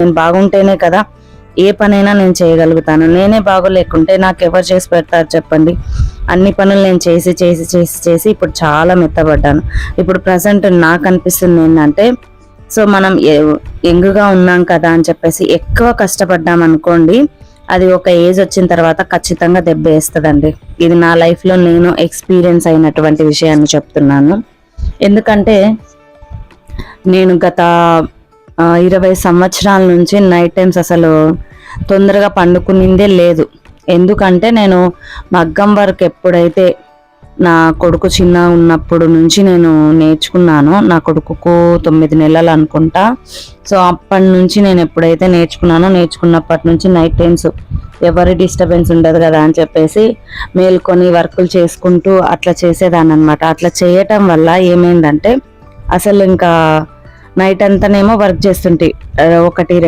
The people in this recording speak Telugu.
నేను బాగుంటేనే కదా ఏ పనైనా నేను చేయగలుగుతాను. నేనే బాగోలేకుంటే నాకు ఎవరు చేసి పెడతారు చెప్పండి. అన్ని పనులు నేను చేసి చేసి చేసి చేసి ఇప్పుడు చాలా మెత్తబడ్డాను. ఇప్పుడు ప్రజెంట్ నాకు అనిపిస్తుంది ఏంటంటే, సో మనం యంగ్గా ఉన్నాం కదా అని చెప్పేసి ఎక్కువ కష్టపడ్డాం అనుకోండి, అది ఒక ఏజ్ వచ్చిన తర్వాత ఖచ్చితంగా దెబ్బ వేస్తుందండి. ఇది నా లైఫ్లో నేను ఎక్స్పీరియన్స్ అయినటువంటి విషయాన్ని చెప్తున్నాను. ఎందుకంటే నేను గత 20 సంవత్సరాల నుంచి నైట్ టైమ్స్ అసలు తొందరగా పండుకునిందే లేదు. ఎందుకంటే నేను మగ్గం వర్క్ ఎప్పుడైతే నా కొడుకు చిన్న ఉన్నప్పుడు నుంచి నేను నేర్చుకున్నాను. నా కొడుకుకు 9 నెలలు అనుకుంటా. సో అప్పటి నుంచి నేను ఎప్పుడైతే నేర్చుకున్నప్పటి నుంచి నైట్ టైమ్స్ ఎవరి డిస్టర్బెన్స్ ఉండదు కదా అని చెప్పేసి మేల్కొని వర్కులు చేసుకుంటూ అట్లా చేసేదాన్ని అనమాట. అట్లా చేయటం వల్ల ఏమైందంటే అసలు ఇంకా నైట్ అంతానేమో వర్క్ చేస్తుంటే 1, 2